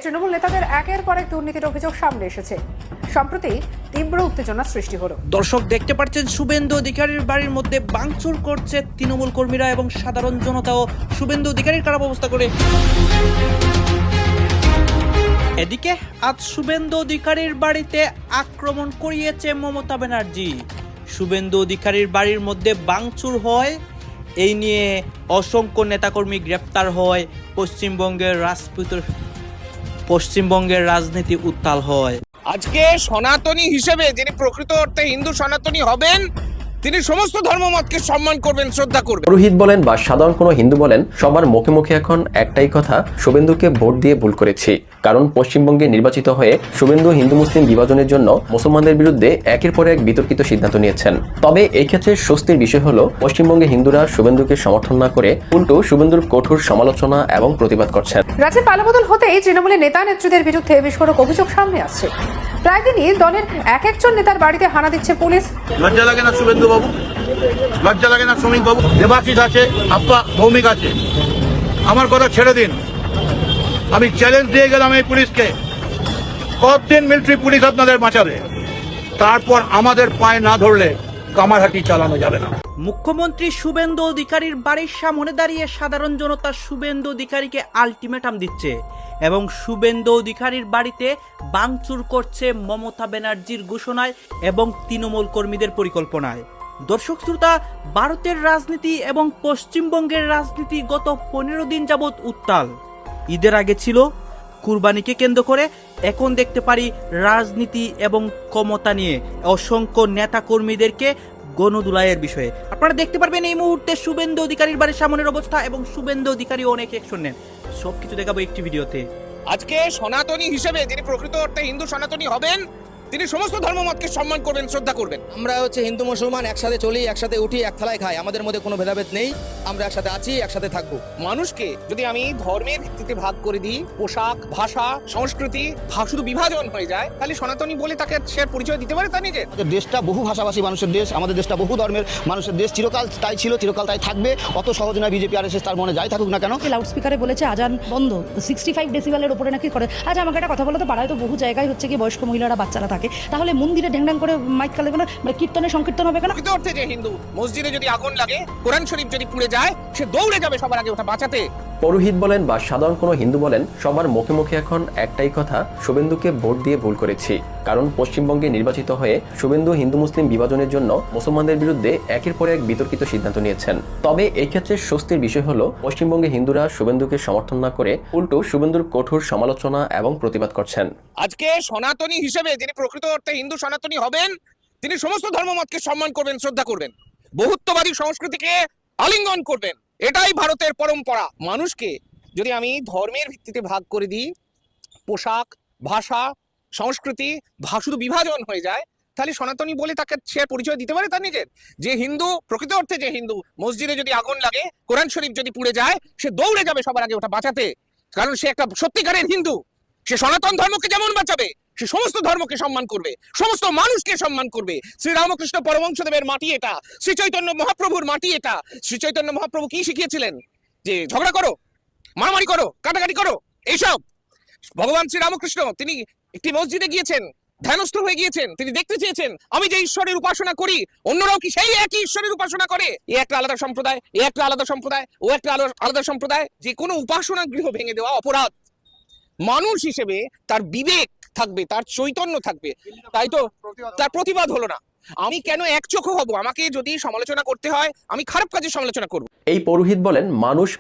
তৃণমূল নেতাদের একের পর এক দুর্নীতির অভিযোগ সামনে এসেছে। সম্প্রতি তীব্র উত্তেজনা সৃষ্টি হলো। দর্শক দেখতে পাচ্ছেন শুভেন্দু অধিকারীর বাড়ির মধ্যে ভাঙচুর করছে তৃণমূল কর্মীরা এবং সাধারণ জনতাও শুভেন্দু অধিকারীর খারাপ অবস্থা করে। এদিকে আজ শুভেন্দু অধিকারীর বাড়িতে আক্রমণ করিয়েছে মমতা ব্যানার্জি। শুভেন্দু অধিকারীর বাড়ির মধ্যে ভাঙচুর হয়, এই নিয়ে অসংখ্য নেতাকর্মী গ্রেপ্তার হয়, পশ্চিমবঙ্গের রাজনীতি উত্তাল হয়। আজকে সনাতনী হিসেবে যিনি প্রকৃত অর্থে হিন্দু সনাতনী হবেন, তিনি সমস্ত ধর্মমতকে সম্মান করবেন, শ্রদ্ধা করবেন। পুরোহিত বলেন বা সাধারণ কোনো হিন্দু বলেন, সবার মুখে মুখে এখন একটাই কথা, শুভেন্দুকে ভোট দিয়ে ভুল করেছি। কারণ পশ্চিমবঙ্গে নির্বাচিত হয়ে শুভেন্দু হিন্দু মুসলিম বিভাজনের জন্য মুসলমানদের বিরুদ্ধে একের পর এক বিতর্কিত সিদ্ধান্ত নিয়েছেন। তবে এই ক্ষেত্রে স্বস্তির বিষয় হলো, পশ্চিমবঙ্গে হিন্দুরা শুভেন্দুকে সমর্থন না করে উল্টো শুভেন্দুর কঠোর সমালোচনা এবং প্রতিবাদ করছেন। রাজ্যে পালাবদল হতেই তৃণমূলের নেতা নেত্রীদের বিরুদ্ধে বিস্ফোরক অভিযোগ সামনে আসছে। প্রায় দিনই দলের এক একজন নেতার বাড়িতে হানা দিচ্ছে পুলিশ। লজ্জা লাগে না শুভেন্দু বাবু? লজ্জা লাগে না শ্রমিক বাবু? দেবাশিস আছে, আপ্পা ভৌমিক আছে, আমার কথা ছেড়ে দিন। আমি চ্যালেঞ্জ দিয়ে গেলাম এই পুলিশকে, কতদিন মিলিটারি পুলিশ আপনাদের বাঁচাবে? তারপর আমাদের পায়ে না ধরলে কামারহাটি চালানো যাবে না। মুখ্যমন্ত্রী শুভেন্দু অধিকারীর বাড়ির সামনে দাঁড়িয়ে সাধারণ জনতা শুভেন্দু অধিকারীকে আলটিমেটাম দিচ্ছে এবং শুভেন্দু অধিকারীর বাড়িতে ভাঙচুর করছে মমতা ব্যানার্জির ঘোষণায় এবং তৃণমূল কর্মীদের পরিকল্পনায়। দর্শক শ্রোতা, ভারতের রাজনীতি এবং পশ্চিমবঙ্গের রাজনীতি গত 15 দিন যাবৎ উত্তাল। ঈদের আগে ছিল কুরবানিকে কেন্দ্র করে, এখন দেখতে পারি রাজনীতি এবং ক্ষমতা নিয়ে অসংখ্য নেতা কর্মীদেরকে গণদুলাইয়ের বিষয়ে। আপনারা দেখতে পারবেন এই মুহূর্তে শুভেন্দু অধিকারীর বাড়ির সামনের অবস্থা এবং শুভেন্দু অধিকারী অনেক অ্যাকশন নেন। সবকিছু দেখাবো একটি ভিডিওতে। আজকে সনাতনী হিসেবে যিনি প্রকৃত অর্থে হিন্দু সনাতনী হবেন, তিনি সমস্ত ধর্মমতকে সম্মান করবেন, শ্রদ্ধা করবেন। আমরা হিন্দু মুসলমান একসাথে চলি, একসাথে উঠি, এক থালায় খাই, আমাদের মধ্যে কোনো ভেদাভেদ নেই। আমরা একসাথে আছি, একসাথে থাকবো। মানুষকে যদি আমি ধর্মের ভিত্তিতে ভাগ করে দিই, পোশাক, ভাষা, সংস্কৃতি শুধু বিভাজন হয়ে যায়, তাহলে সনাতনী বলে তাকে সে পরিচয় দিতে পারে তার নিজের। দেশটা বহু ভাষাভাষী মানুষের দেশ, আমাদের দেশটা বহু ধর্মের মানুষের দেশ, চিরকাল তাই ছিল, চিরকাল তাই থাকবে। অত সহজ নয় বিজেপি আর এসএস তার মনে যাই থাকুক না কেন। লাউড স্পিকারে বলেছে আজান বন্ধ, 65 ডেসিবেলের উপরে নাকি করে। আচ্ছা আমাকে একটা কথা বলো তো, পাড়ায় তো বহু জায়গায় হচ্ছে কি বয়স্ক মহিলারা, বাচ্চারা থাকে, তাহলে মন্দিরে ঢ্যাং করে মাইক চালাবে না, মানে কীর্তনে সংকীর্তন হবে কেন? প্রকৃত অর্থে যে হিন্দু, মসজিদে যদি আগুন লাগে, কোরআন শরীফ যদি পুড়ে যায়, সে দৌড়ে যাবে সবার আগে ওটা বাঁচাতে। পুরোহিত বলেন বা সাধারণ কোনো হিন্দু বলেন, সবার মুখে মুখে এখন একটাই কথা, শুভেন্দুকে ভোট দিয়ে ভুল করেছি। কারণ পশ্চিমবঙ্গে নির্বাচিত হয়ে শুভেন্দু হিন্দু মুসলিম বিভাজনের জন্য মুসলমানদের বিরুদ্ধে একের পর এক বিতর্কিত সিদ্ধান্ত নিয়েছেন। তবে এই ক্ষেত্রে স্বস্তির বিষয় হলো, পশ্চিমবঙ্গে হিন্দুরা শুভেন্দুকে সমর্থন না করে উল্টো শুভেন্দুর কঠোর সমালোচনা এবং প্রতিবাদ করছেন। আজকে সনাতনী হিসেবে যিনি প্রকৃত অর্থে হিন্দু সনাতনী হবেন, তিনি সমস্ত ধর্মমতকে সম্মান করবেন, শ্রদ্ধা করবেন, বহুত্ববাদী সংস্কৃতিকে আলিঙ্গন করবেন। এটাই ভারতের পরম্পরা। মানুষকে যদি আমি ধর্মের ভিত্তিতে ভাগ করে দিই, পোশাক, ভাষা, সংস্কৃতি শুধু বিভাজন হয়ে যায়, তাহলে সনাতনী বলে তাকে সে পরিচয় দিতে পারে তার নিজের। যে হিন্দু, প্রকৃত অর্থে যে হিন্দু, মসজিদে যদি আগুন লাগে, কোরআন শরীফ যদি পুড়ে যায়, সে দৌড়ে যাবে সবার আগে ওটা বাঁচাতে। কারণ সে একটা সত্যিকারের হিন্দু। সে সনাতন ধর্মকে যেমন বাঁচাবে, সে সমস্ত ধর্মকে সম্মান করবে, সমস্ত মানুষকে সম্মান করবে। শ্রীরামকৃষ্ণ পরমহংসদেবের মাটি এটা, শ্রী চৈতন্য মহাপ্রভুর মাটি এটা। শ্রী চৈতন্য মহাপ্রভু কি শিখিয়েছিলেন? যে ঝগড়া করো, মারামারি করো, কাটাকাটি করো, এইসব। ভগবান শ্রীরামকৃষ্ণ তিনি একটি মসজিদে গিয়েছেন, ধ্যানস্থ হয়ে গিয়েছেন, তিনি দেখতে চেয়েছেন আমি যে ঈশ্বরের উপাসনা করি অন্যরাও কি সেই একই ঈশ্বরের উপাসনা করে। এ একটা আলাদা সম্প্রদায়, এ একটা আলাদা সম্প্রদায়, ও একটা আলাদা সম্প্রদায়। যে কোনো উপাসনা গৃহ ভেঙে দেওয়া অপরাধ। মানুষ হিসেবে তার বিবেক থাকবে, তার চৈতন্য থাকবে, তাই তো তার প্রতিবাদ হলো না। আমি কেন একচোখো হব? আমাকে যদি সমালোচনা করতে হয়, আমি খারাপ কাজের সমালোচনা করব। এই পুরোহিত বলেন,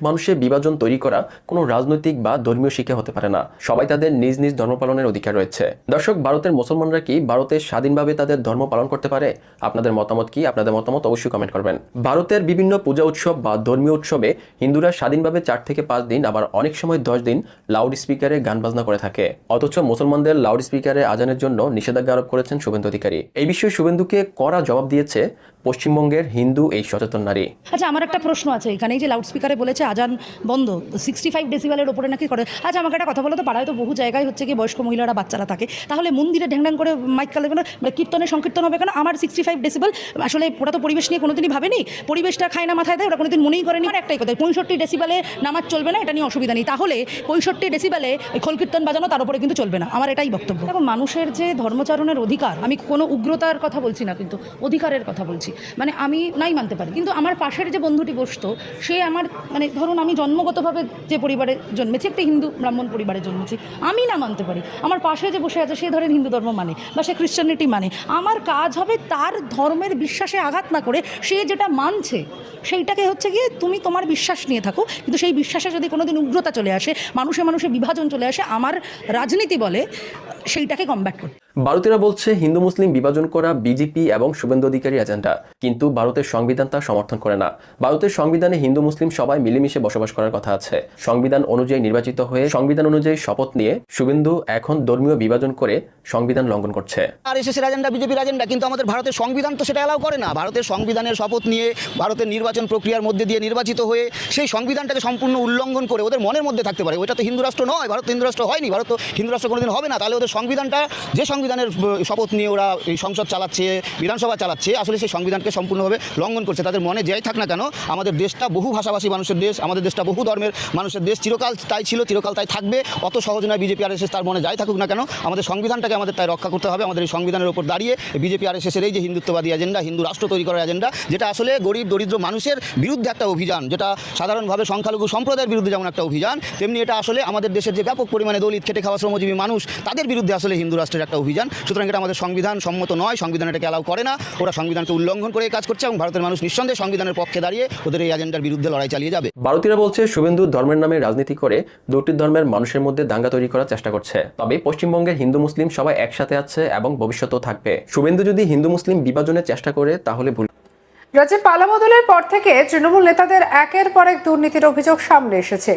মানুষের বিভাজন তৈরি করা কোনো রাজনৈতিক বা ধর্মীয় শিক্ষা হতে পারে না। সবাই তাদের নিজ নিজ ধর্ম পালনের অধিকার রয়েছে। দর্শক, ভারতের মুসলমানরা কি ভারতে স্বাধীনভাবে তাদের ধর্ম পালন করতে পারে? আপনাদের মতামত কি? আপনাদের মতামত অবশ্যই কমেন্ট করবেন। ভারতের বিভিন্ন পূজা উৎসব বা ধর্মীয় উৎসবে হিন্দুরা স্বাধীনভাবে 4 থেকে 5 দিন, আবার অনেক সময় 10 দিন লাউড স্পিকারে গান বাজনা করে থাকে। অথচ মুসলমানদের লাউড স্পিকারে আজানের জন্য নিষেধাজ্ঞা আরোপ করেছেন শুভেন্দু অধিকারী। এই বিষয়ে শুভেন্দু শুভেন্দুকে কড়া জবাব দিয়েছে পশ্চিমবঙ্গের হিন্দু এই সচেতন নারী। আচ্ছা, আমার একটা প্রশ্ন আছে। এখানে এই যে লাউডস্পিকারে বলেছে আজান বন্ধ, 65 ডেসিবেলের ওপরে নাকি করে। আচ্ছা, আমাকে একটা কথা বলো তো, পাড়ায় তো বহু জায়গায় হচ্ছে কি বয়স্ক মহিলারা বাচ্চারা থাকে, তাহলে মন্দিরে ঢ্যাংঢ্যাং করে মাইক কালে কেন, মানে কীর্তনে সংকীর্তন হবে কেন? আমার 65 ডেসিবেল, আসলে ওরা তো পরিবেশ নিয়ে কোনোদিনই ভাবেনি, পরিবেশটা খায় না মাথায় দেয়, ওরা কোনোদিন মনেই করেনি। আর একটাই কথা, 65 ডেসিবেলে নামাজ চলবে না, এটা নিয়ে অসুবিধা নেই। তাহলে 65 ডেসিবেলে খোল কীর্তন বাজানো তার উপরে কিন্তু চলবে না, আমার এটাই বক্তব্য। দেখো, মানুষের যে ধর্মচারণের অধিকার, আমি কোনো উগ্রতার কথা বলছি না, কিন্তু অধিকারের কথা বলছি। মানে আমি নাই মানতে পারি, কিন্তু আমার পাশের যে বন্ধুটি বসতো, সে আমার, মানে ধরুন আমি জন্মগতভাবে যে পরিবারে জন্মেছি, একটা হিন্দু ব্রাহ্মণ পরিবারে জন্মেছি, আমি না মানতে পারি, আমার পাশে যে বসে আছে সে ধরেন হিন্দু ধর্ম মানে বা সে খ্রিশ্চানিটি মানে, আমার কাজ হবে তার ধর্মের বিশ্বাসে আঘাত না করে সে যেটা মানছে সেইটাকে হচ্ছে গিয়ে তুমি তোমার বিশ্বাস নিয়ে থাকো, কিন্তু সেই বিশ্বাসে যদি কোনোদিন উগ্রতা চলে আসে, মানুষে মানুষে বিভাজন চলে আসে, আমার রাজনীতি বলে সেইটাকে কমব্যাট করতে। ভারতীয়রা বলছে হিন্দু মুসলিম বিভাজন করা বিজেপি এবং শুভেন্দু অধিকারী এজেন্ডা, কিন্তু ভারতের সংবিধান তা সমর্থন করে না। ভারতের সংবিধানে হিন্দু মুসলিম সবাই মিলেমিশে বসবাস করার কথা আছে। সংবিধান অনুযায়ী নির্বাচিত হয়ে সংবিধান অনুযায়ী শপথ নিয়ে শুভেন্দু এখন ধর্মীয় বিভাজন করে সংবিধান লঙ্ঘন করছে। আরএসএসের এজেন্ডা, বিজেপির এজেন্ডা, কিন্তু আমাদের ভারতের সংবিধান তো সেটা অ্যালাউ করে না। ভারতের সংবিধানের শপথ নিয়ে ভারতের নির্বাচন প্রক্রিয়ার মধ্যে দিয়ে নির্বাচিত হয়ে সেই সংবিধানটাকে সম্পূর্ণ উল্লঙ্ঘন করে ওদের মনের মধ্যে থাকতে পারে। ওইটা তো হিন্দু রাষ্ট্র নয়, ভারত তো হিন্দু রাষ্ট্র হয়নি, ভারত তো হিন্দু রাষ্ট্র কোনোদিন হবে না। তাহলে ওদের সংবিধানটা, যে সংবিধানের শপথ নিয়ে ওরা এই সংসদ চালাচ্ছে, বিধানসভা চালাচ্ছে, আসলে সেই সংবিধানকে সম্পূর্ণভাবে লঙ্ঘন করছে। তাদের মনে যাই থাক না কেন, আমাদের দেশটা বহু ভাষাভাষী মানুষের দেশ, আমাদের দেশটা বহু ধর্মের মানুষের দেশ, চিরকাল তাই ছিল, চিরকাল তাই থাকবে। অত সহজ নয় বিজেপি আরএসএস তার মনে যাই থাকুক না কেন, আমাদের সংবিধানটাকে আমাদের তাই রক্ষা করতে হবে। আমাদের এই সংবিধানের উপর দাঁড়িয়ে বিজেপি আরএসএসের এই যে হিন্দুত্ববাদী এজেন্ডা, হিন্দু রাষ্ট্র তৈরি করার এজেন্ডা, যেটা আসলে গরিব দরিদ্র মানুষের বিরুদ্ধে একটা অভিযান, যেটা সাধারণভাবে সংখ্যালঘু সম্প্রদায়ের বিরুদ্ধে যেমন একটা অভিযান, তেমনি এটা আসলে আমাদের দেশের যে ব্যাপক পরিমাণে দলিত, খেটে খাওয়া শ্রমজীবী মানুষ, তাদের বিরুদ্ধে আসলে হিন্দু রাষ্ট্রের একটা অভিযান। সুতরাং এটা আমাদের সংবিধান সম্মত নয়, সংবিধান এটাকে অ্যালাউ করে না। ওরা সংবিধানকে উল্লঙ্ঘন করে কাজ করছে এবং ভারতের মানুষ নিঃসন্দেহে সংবিধানের পক্ষে দাঁড়িয়ে ওদের এই এজেন্ডার বিরুদ্ধে লড়াই চালিয়ে যাবে। ভারতীয়রা বলছে শুভেন্দু ধর্মের নামে রাজনীতি করে দুটি ধর্মের মানুষের মধ্যে দাঙ্গা তৈরি করার চেষ্টা করছে। তবে পশ্চিমবঙ্গের হিন্দু মুসলিম সবাই একসাথে আছে এবং ভবিষ্যতেও থাকবে। শুভেন্দু যদি হিন্দু মুসলিম বিভাজনের চেষ্টা করে তাহলে ভুল। রাজ্যে পালাবদলের পর থেকে তৃণমূল নেতাদের একের পর এক দুর্নীতির অভিযোগ সামনে এসেছে।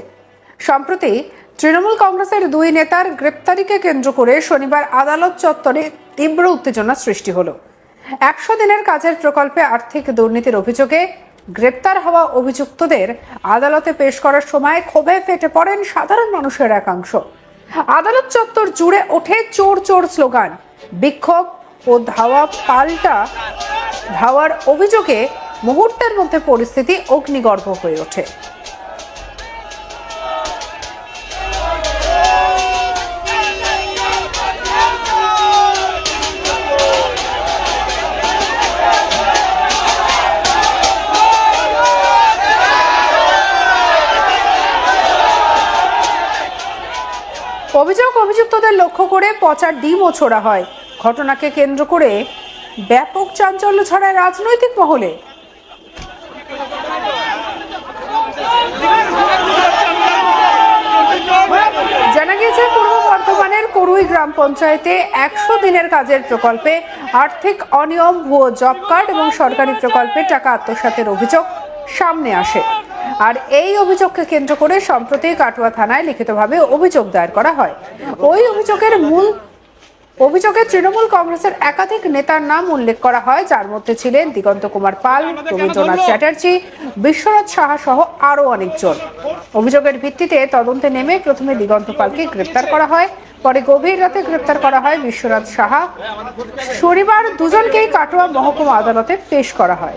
সম্প্রতি তৃণমূল কংগ্রেসের দুই নেতার গ্রেপ্তারিকে কেন্দ্র করে শনিবার আদালত চত্বরে তীব্র উত্তেজনা সৃষ্টি হলো। 100 দিনের কাজের প্রকল্পে আর্থিক দুর্নীতির অভিযোগে গ্রেপ্তার হওয়া অভিযুক্তদের আদালতে পেশ করার সময় ক্ষোভে ফেটে পড়েন সাধারণ মানুষের একাংশ। আদালত চত্বর জুড়ে ওঠে চোর চোর স্লোগান, বিক্ষোভ ও ধাওয়ার অভিযোগে মুহূর্তের মধ্যে পরিস্থিতি অগ্নিগর্ভ হয়ে ওঠে। অভিযুক্তদের লক্ষ্য করে পচা ডিমও ছোড়া হয়। ঘটনাকে কেন্দ্র করে ব্যাপক চাঞ্চল্য ছড়ায় রাজনৈতিক মহলে। জানা গিয়েছে পূর্ব বর্ধমানের করুই গ্রাম পঞ্চায়েতে 100 দিনের কাজের প্রকল্পে আর্থিক অনিয়ম, ভুয়ো জব কার্ড এবং সরকারি প্রকল্পে টাকা আত্মসাতের অভিযোগ সামনে আসে। আর এই অভিযোগকে কেন্দ্র করে সম্প্রতি কাটোয়া থানায় লিখিতভাবে অভিযোগ দায়ের করা হয়। ওই অভিযোগে তৃণমূল কংগ্রেসের একাধিক নেতার নাম উল্লেখ করা হয়, যার মধ্যে ছিলেন দিগন্ত কুমার পাল, রবীন্দ্রনাথ চ্যাটার্জি, বিশ্বনাথ সাহা সহ আরও অনেকজন। অভিযোগের ভিত্তিতে তদন্তে নেমে প্রথমে দিগন্ত পালকে গ্রেপ্তার করা হয়, পরে গভীর রাতে গ্রেপ্তার করা হয় বিশ্বনাথ সাহা। শনিবার দুজনকেই কাটোয়া মহকুমা আদালতে পেশ করা হয়।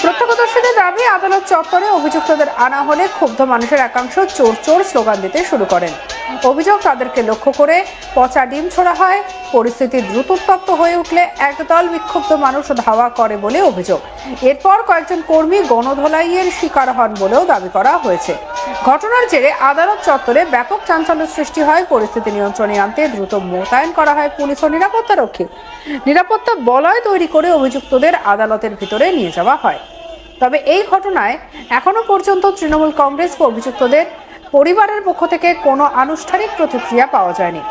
প্রত্যক্ষদর্শীদের দাবি, আদালত চত্বরে অভিযুক্তদের আনা হলে ক্ষুব্ধ মানুষের একাংশ চোর চোর স্লোগান দিতে শুরু করেন। অভিযোগ, তাদেরকে লক্ষ্য করে পচা ডিম ছোড়া হয়। পরিস্থিতি দ্রুত উত্তপ্ত হয়ে উঠলে একদল বিক্ষুব্ধ মানুষ ধাওয়া করে বলে অভিযোগ। এরপর কয়েকজন কর্মী গণধোলাইয়ের শিকার হন বলেও দাবি করা হয়েছে। ঘটনার জেরে আদালত চত্বরে ব্যাপক চাঞ্চল্য সৃষ্টি হয়। পরিস্থিতি নিয়ন্ত্রণে আনতে দ্রুত মোতায়েন করা হয় পুলিশ ও নিরাপত্তারক্ষী। নিরাপত্তা বলয় তৈরি করে অভিযুক্তদের আদালতের ভিতরে নিয়ে যাওয়া হয়। তবে এই ঘটনায় এখনো পর্যন্ত তৃণমূল কংগ্রেস অভিযুক্তদের পরিবারের পক্ষ থেকে কোনো আনুষ্ঠানিক প্রতিক্রিয়া পাওয়া যায়নি।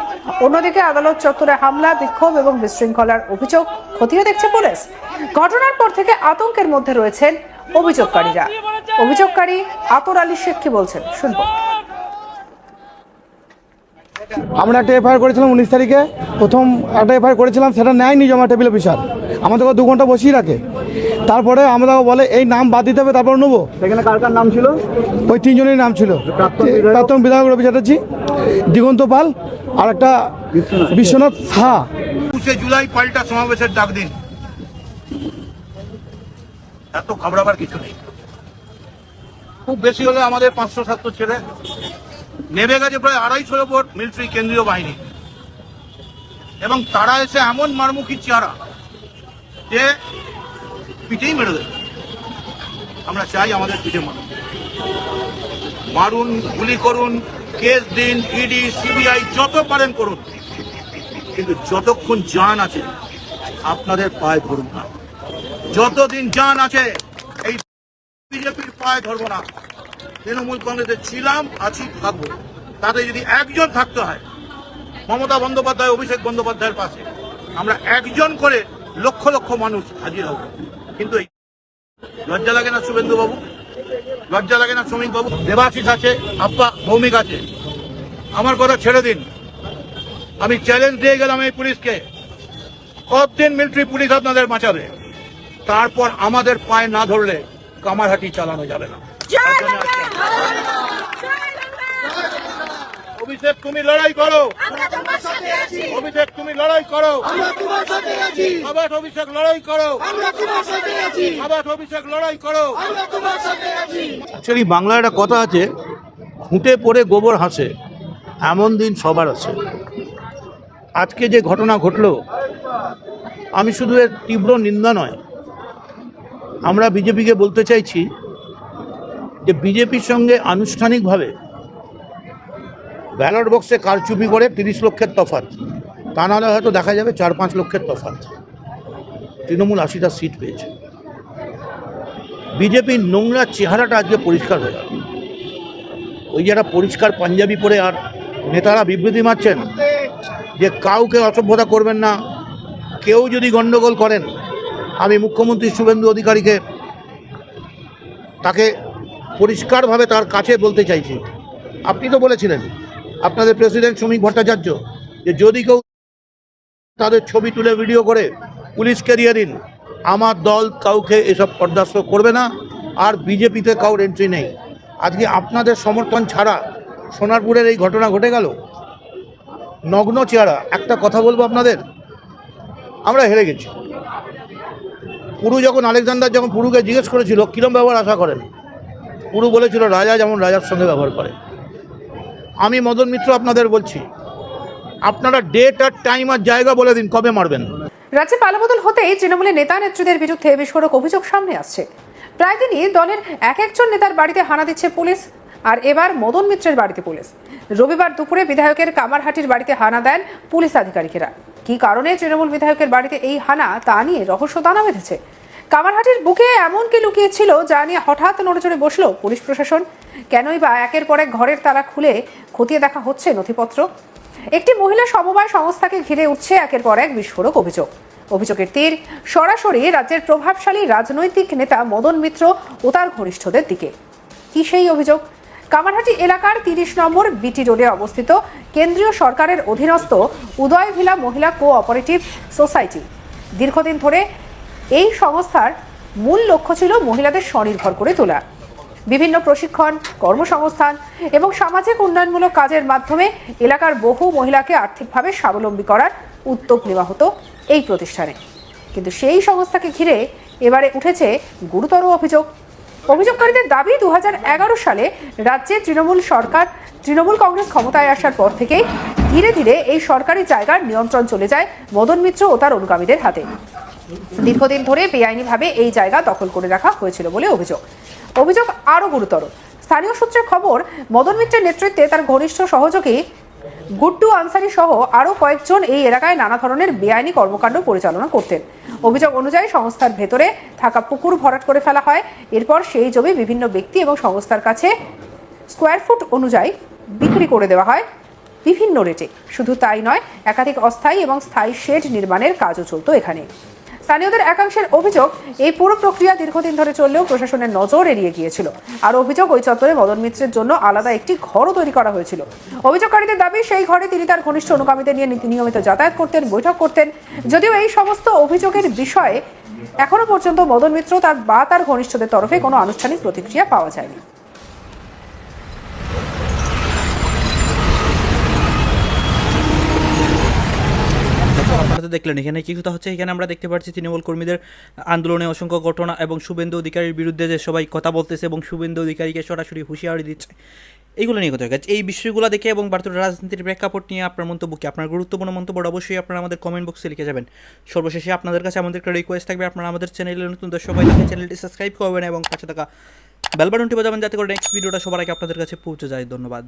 অন্যদিকে আদালত চত্বরে হামলা, বিক্ষোভ এবং বিশৃঙ্খলার অভিযোগ খতিয়ে দেখছে পুলিশ। ঘটনার পর থেকে আতঙ্কের মধ্যে রয়েছেন অভিযোগকারীরা। অভিযোগকারী আতর আলী শেখ কি বলছেন শুনবো। আমরা একটা এফআইআর করেছিলাম 19 তারিখে, প্রথম একটা এফআইআর করেছিলাম, সেটা নেয়নি জমা টেবিল অফিসার, আমাদেরকে 2 ঘন্টা বসিয়ে রাখে। তারপরে আমরা বলে এই নাম বাদ দিতে হবে, তারপর নেবো। সেখানে কার কার নাম ছিল? ওই 3 জনের নাম ছিল, প্রাক্তন বিধায়ক রবি চ্যাটার্জি, দিগন্ত পাল আর একটা বিশ্বনাথ সাহা। 21 জুলাই পাল্টা সমাবেশের ডাক দিন। এত ঘাবড়াবার কিছু নেই। খুব বেশি হলে আমাদের 500-700 ছেলে নেমে গেছে, প্রায় 250 ওপর মিলিটারি কেন্দ্রীয় বাহিনী, এবং তারা এসে এমন মারমুখী চেহারা যে পিঠেই মেরে দেবে। আমরা চাই আমাদের পিঠে মারুন, গুলি করুন, কেস দিন, ইডি, সিবিআই যত পারেন করুন, কিন্তু যতক্ষণ জান আছে আপনাদের পায়ে ধরুন না। যতদিন জান আছে এই বিজেপির পায়ে ধরবো না। তৃণমূল কংগ্রেসে ছিলাম, আছি, থাকবো। তাতে যদি একজন থাকতে হয় মমতা বন্দ্যোপাধ্যায়, অভিষেক বন্দ্যোপাধ্যায়ের পাশে, আমরা একজন করে লক্ষ লক্ষ মানুষ হাজির হব। কিন্তু লজ্জা লাগে না শুভেন্দু বাবু? লজ্জা লাগে না শ্রমিক বাবু? দেবাশিস আছে, আপ্পা, ভৌমিক আছে, আমার কথা ছেড়ে দিন। আমি চ্যালেঞ্জ দিয়ে গেলাম এই পুলিশকে, কতদিন মিলিটারি পুলিশ আপনাদের বাঁচাবে? তারপর আমাদের পায়ে না ধরলে কামারহাটি চালানো যাবে না। অভিষেক তুমি লড়াই করো, অভিষেক তুমি লড়াই করো, আবার অভিষেক লড়াই করো, আবার অভিষেক লড়াই করো। অ্যাকচুয়ালি বাংলায় একটা কথা আছে, খুঁটে পড়ে গোবর হাসে, এমন দিন সবার আছে। আজকে যে ঘটনা ঘটলো, আমি শুধু এর তীব্র নিন্দা নয়, আমরা বিজেপিকে বলতে চাইছি যে বিজেপির সঙ্গে আনুষ্ঠানিকভাবে ব্যালট বক্সে কারচুপি করে 30 লক্ষের তফাৎ, তা নাহলে হয়তো দেখা যাবে 4-5 লক্ষের তফাৎ। তৃণমূল 80টা সিট পেয়েছে। বিজেপির নোংরা চেহারাটা আজকে পরিষ্কার হয়ে গেল। ওই যারা পরিষ্কার পাঞ্জাবি পরে আর নেতারা বিবৃতি মারছেন যে কাউকে অসভ্যতা করবেন না, কেউ যদি গণ্ডগোল করেন, আমি মুখ্যমন্ত্রী শুভেন্দু অধিকারীকে তাকে পরিষ্কারভাবে তার কাছে বলতে চাইছি। আপনি তো বলেছিলেন আপনাদের প্রেসিডেন্ট শ্রমিক ভট্টাচার্য যে যদি কেউ তাদের ছবি তুলে ভিডিও করে পুলিশকে দিয়ে দিন, আমার দল কাউকে এসব বরদাস্ত করবে না, আর বিজেপিতে কাউর এন্ট্রি নেই। আজকে আপনাদের সমর্থন ছাড়া সোনারপুরের এই ঘটনা ঘটে গেল, নগ্ন চেহারা। একটা কথা বলবো আপনাদের, আমরা হেরে গেছি। পুরু যখন আলেকজান্ডার যখন পুরুকে জিজ্ঞেস করেছিল কীরকম ব্যবহার আশা করেন, পুরু বলেছিল রাজা যেমন রাজার সঙ্গে ব্যবহার করে। আমি মদন মিত্র আপনাদের বলছি, আপনারা ডেট আর টাইম আর জায়গা বলে দিন কবে মারবেন। রাজ্যে পালাবদল হতেই তৃণমূলের নেতা নেত্রীদের বিরুদ্ধে বিস্ফোরক অভিযোগ সামনে আসছে। প্রায় দিনই দলের এক একজন নেতার বাড়িতে হানা দিচ্ছে পুলিশ, আর এবার মদন মিত্রের বাড়িতে পুলিশ। রবিবার দুপুরে বিধায়কের কামারহাটির বাড়িতে হানা দেন পুলিশ আধিকারিকেরা। কি কারণে তৃণমূল বিধায়কের বাড়িতে এই হানা, তা নিয়ে রহস্য দানা বেঁধেছে। কামারহাটির বুকে এমন কি লুকিয়েছিল যা নিয়ে হঠাৎ নড়েচড়ে বসলো পুলিশ প্রশাসন? কেনই বা একের পর এক ঘরের তালা খুলে খতিয়ে দেখা হচ্ছে নথিপত্র? একটি মহিলা সমবায় সংস্থাকে ঘিরে উঠছে একের পর এক বিস্ফোরক অভিযোগ। অভিযোগের তীর সরাসরি রাজ্যের প্রভাবশালী রাজনৈতিক নেতা মদন মিত্র ও তার ঘনিষ্ঠদের দিকে। কি সেই অভিযোগ? কামারহাটি এলাকার 30 নম্বর বিটি রোডে অবস্থিত কেন্দ্রীয় সরকারের অধীনস্থ উদয় ভিলা মহিলা কোঅপারেটিভ সোসাইটি। দীর্ঘদিন ধরে এই সংস্থার মূল লক্ষ্য ছিল মহিলাদের স্বনির্ভর করে তোলা। বিভিন্ন প্রশিক্ষণ, কর্মসংস্থান এবং সামাজিক উন্নয়নমূলক কাজের মাধ্যমে এলাকার বহু মহিলাকে আর্থিকভাবে স্বাবলম্বী করার উদ্যোগ নেওয়া হতো এই প্রতিষ্ঠানে। কিন্তু সেই সংস্থাকে ঘিরে এবারে উঠেছে গুরুতর অভিযোগ। অভিযোগকারীদের দাবি 2011 সালে রাজ্যে তৃণমূল কংগ্রেস ক্ষমতায় আসার পর থেকেই ধীরে ধীরে এই সরকারি জায়গার নিয়ন্ত্রণ চলে যায় মদন মিত্র ও তার অনুগামীদের হাতে। দীর্ঘদিন ধরে বেআইনিভাবে এই জায়গা দখল করে রাখা হয়েছিল বলে অভিযোগ আরও গুরুতর। স্থানীয় সূত্রে খবর, মদন মিত্রের নেতৃত্বে তার ঘনিষ্ঠ সহযোগী গুড্ডু আনসারি সহ আরও কয়েকজন এই এলাকায় নানা ধরনের বেআইনি কর্মকাণ্ড পরিচালনা করতেন। অভিযোগ অনুযায়ী সংস্থার ভেতরে থাকা পুকুর ভরাট করে ফেলা হয়। এরপর সেই জমি বিভিন্ন ব্যক্তি এবং সংস্থার কাছে স্কোয়ার ফুট অনুযায়ী বিক্রি করে দেওয়া হয় বিভিন্ন রেটে। শুধু তাই নয়, একাধিক অস্থায়ী এবং স্থায়ী শেড নির্মাণের কাজও চলতো এখানে। স্থানীয়দের একাংশের অভিযোগ, এই পুরো প্রক্রিয়া দীর্ঘদিন ধরে চললেও প্রশাসনের নজর এড়িয়ে গিয়েছিল। আর অভিযোগ, ওই চত্বরে মদন মিত্রের জন্য আলাদা একটি ঘরও তৈরি করা হয়েছিল। অভিযোগকারীদের দাবি, সেই ঘরে তিনি তার ঘনিষ্ঠ অনুগামীদের নিয়ে নিয়মিত যাতায়াত করতেন, বৈঠক করতেন। যদিও এই সমস্ত অভিযোগের বিষয়ে এখনো পর্যন্ত মদন মিত্র তার ঘনিষ্ঠদের তরফে কোনো আনুষ্ঠানিক প্রতিক্রিয়া পাওয়া যায়নি। আপনারা তো দেখলেন এখানে কি কথা হচ্ছে। এখানে আমরা দেখতে পাচ্ছি তৃণমূল কর্মীদের আন্দোলনে অসংখ্য ঘটনা এবং শুভেন্দু অধিকারীর বিরুদ্ধে যে সবাই কথা বলতেছে এবং শুভেন্দু অধিকারীকে সরাসরি হুঁশিয়ারি দিচ্ছে, এইগুলো নিয়ে কথা হচ্ছে। এই বিষয়গুলো দেখে এবং ভারতের রাজনীতির প্রেক্ষাপট নিয়ে আপনার মন্তব্য কি? আপনার গুরুত্বপূর্ণ মন্তব্য অবশ্যই আপনারা আমাদের কমেন্ট বক্সে লিখে যাবেন। সর্বশেষে আপনাদের কাছে আমাদের একটা রিকোয়েস্ট থাকবে, আপনারা আমাদের চ্যানেলে নতুন দর্শক হয়ে থাকলে চ্যানেলটি সাবস্ক্রাইব করবেন এবং পাশে থাকা বেল বাটনটি বাজাবেন যাতে করে নেক্সট ভিডিওটা সবার আগে আপনাদের কাছে পৌঁছে যায়। ধন্যবাদ।